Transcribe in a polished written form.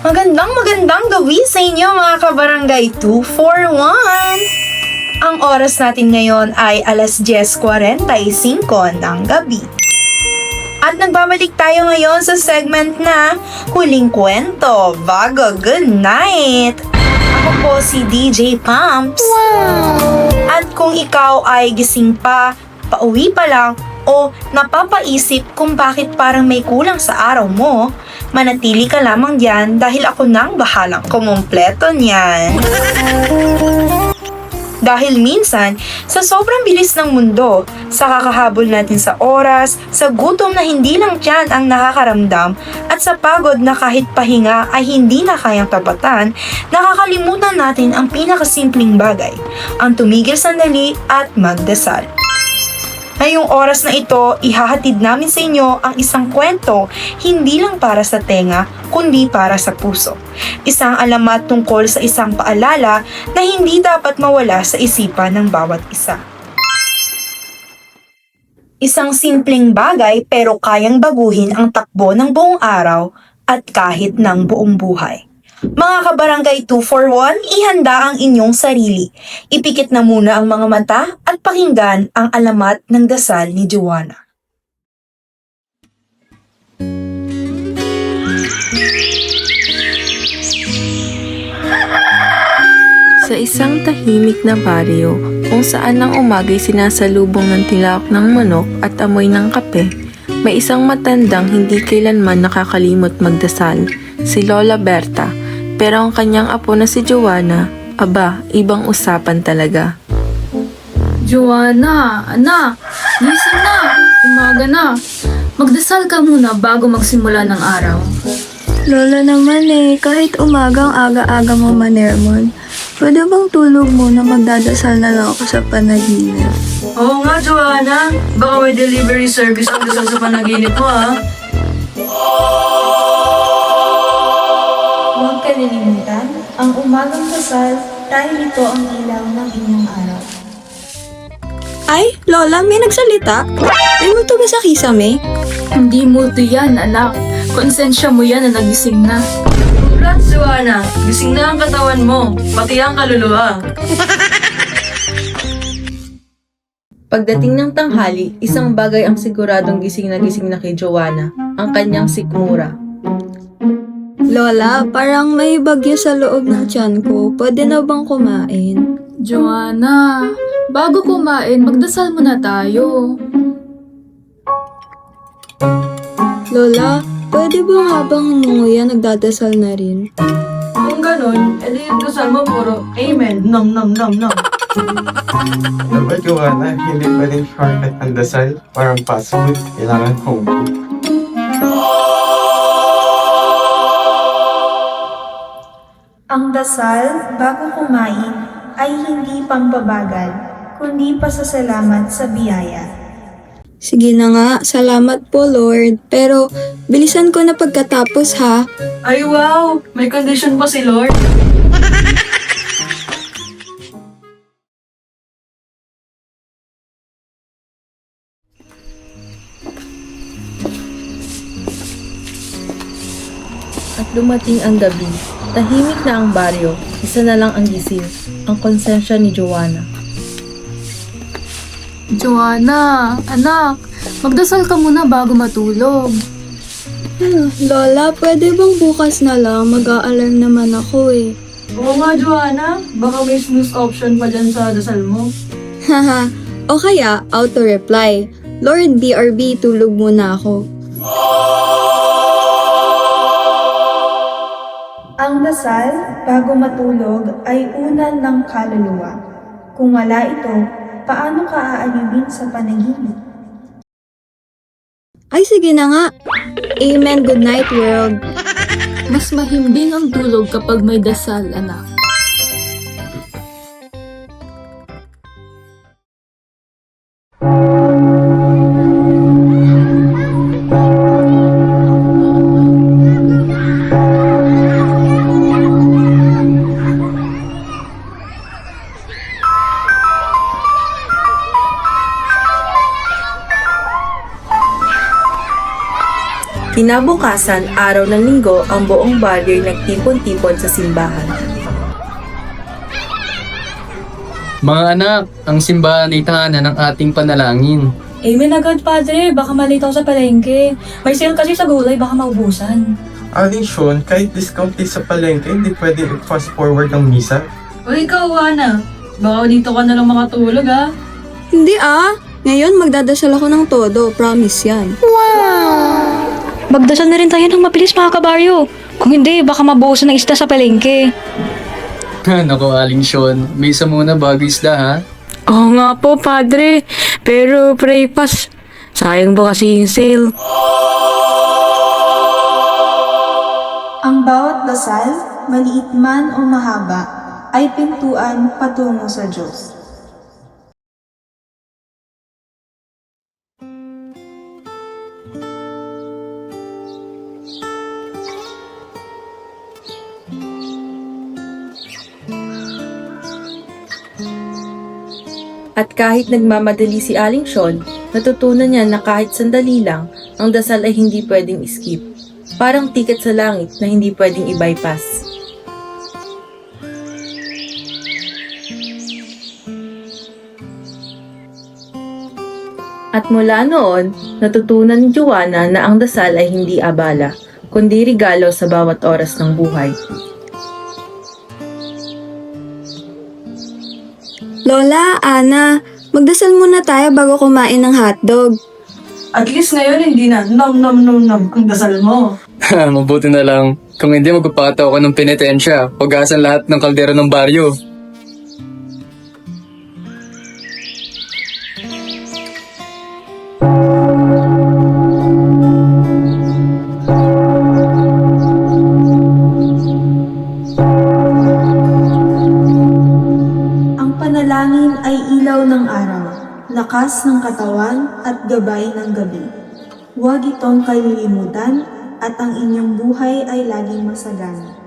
Magandang gawi sa inyo mga kabarangay 241! Ang oras natin ngayon ay alas 10:45 ng gabi. At nagbabalik tayo ngayon sa segment na Huling Kwento Bago Good Night! Ako po si DJ Pumps. At kung ikaw ay gising pa, pauwi pa lang, o napapaisip kung bakit parang may kulang sa araw mo, manatili ka lamang diyan dahil ako nang bahalang kumumpleto niyan. Dahil minsan, sa sobrang bilis ng mundo, sa kakahabol natin sa oras, sa gutom na hindi lang tiyan ang nakakaramdam, at sa pagod na kahit pahinga ay hindi na kayang tapatan, nakakalimutan natin ang pinakasimpleng bagay, ang tumigil sandali at magdasal. Ngayong oras na ito, ihahatid namin sa inyo ang isang kwento hindi lang para sa tenga, kundi para sa puso. Isang alamat tungkol sa isang paalala na hindi dapat mawala sa isipan ng bawat isa. Isang simpleng bagay pero kayang baguhin ang takbo ng buong araw at kahit ng buong buhay. Mga kabarangay 241, ihanda ang inyong sarili. Ipikit na muna ang mga mata at pakinggan ang alamat ng dasal ni Joanna. Sa isang tahimik na baryo kung saan ang umaga'y sinasalubong ng tilawak ng manok at amoy ng kape, may isang matandang hindi kailanman nakakalimot magdasal, si Lola Berta. Pero ang kanyang apo na si Joanna, aba, ibang usapan talaga. Joanna, anak, gising na, umaga na. Magdasal ka muna bago magsimula ng araw. Lola naman kahit umagang aga-aga mo manermon, pwede bang tulog muna magdadasal na lang ako sa panaginip? Oo nga, Joanna. Baka may delivery service ang dasal sa panaginip mo, ha? Huwag kalilimutan ang umagang dasal dahil ito ang ilaw ng inyong araw. Ay, Lola, may nagsalita? May multo ba sa kisame? Hindi multo yan, anak. Konsensya mo yan na nagising na. Congrats, Joanna. Gising na ang katawan mo, pati ang kaluluwa. Pagdating ng tanghali, isang bagay ang siguradong gising na kay Joanna, ang kanyang sikmura. Lola, parang may bagyo sa loob ng tiyan ko. Pwede na bang kumain? Joanna, bago kumain, magdasal muna tayo. Lola, pwede bang habang humunguya nagdadasal na rin? Kung ganun, edi yung dasal mo puro, Amen, nom nom nom nom. Diba, Joanna, hindi pwedeng shortcut ang dasal? Parang fast food, kailangan home cook. Ang dasal bago kumain ay hindi pambabagal, kundi pasasalamat sa biyaya. Sige na nga, salamat po Lord. Pero bilisan ko na pagkatapos ha. Ay wow, may condition pa si Lord. At dumating ang gabi, tahimik na ang baryo, isa na lang ang gising, ang konsensya ni Joanna. Joanna, anak, magdasal ka muna bago matulog. Lola, pwede bang bukas na lang? Mag-aalarm naman ako Oo nga, Joanna. Baka may snooze option pa dyan sa dasal mo. Haha, o kaya auto-reply. Lord BRB, tulog muna ako. Ang dasal bago matulog ay unan ng kaluluwa. Kung wala ito, paano ka aaliwin sa panaginip? Ay, sige na nga. Amen, good night world. Mas mahimbing ang tulog kapag may dasal, anak. Kinabukasan, araw ng linggo, ang buong baryo ay nagtipon-tipon sa simbahan. Mga anak, ang simbahan ay tahanan ng ating panalangin. Amen agad, Padre. Baka malito sa palengke. May sale kasi sa gulay, baka maubusan. Aling Sean, kahit discount din sa palengke, hindi pwedeng i-fast forward ang misa. O ikaw, Hana. Baka dito ka na lang makatulog, ha? Hindi Ngayon magdadasal ako ng todo, promise yan. Magdasal na rin tayo ng mabilis, mga kabaryo. Kung hindi, baka mabuhusan ng isda sa palengke. Nako, Aling Sean, may isa muna bago isda ha. Oo nga po, Padre. Pero pray pass. Sayang po kasi yung sale. Ang bawat dasal, maliit man o mahaba, ay pintuan patungo sa Diyos. At kahit nagmamadali si Aling Sean, natutunan niya na kahit sandali lang, ang dasal ay hindi pwedeng skip. Parang tiket sa langit na hindi pwedeng i-bypass. At mula noon, natutunan ni Joanna na ang dasal ay hindi abala, kundi regalo sa bawat oras ng buhay. Lola, Ana, magdasal muna tayo bago kumain ng hotdog. At least ngayon, hindi na nom ang dasal mo. Mabuti na lang. Kung hindi, magpapataw ko ng penitensya. Hugasan lahat ng kaldero ng baryo. Ang panalangin ay ilaw ng araw, lakas ng katawan at gabay ng gabi. Huwag itong kalilimutan at ang inyong buhay ay laging masagana.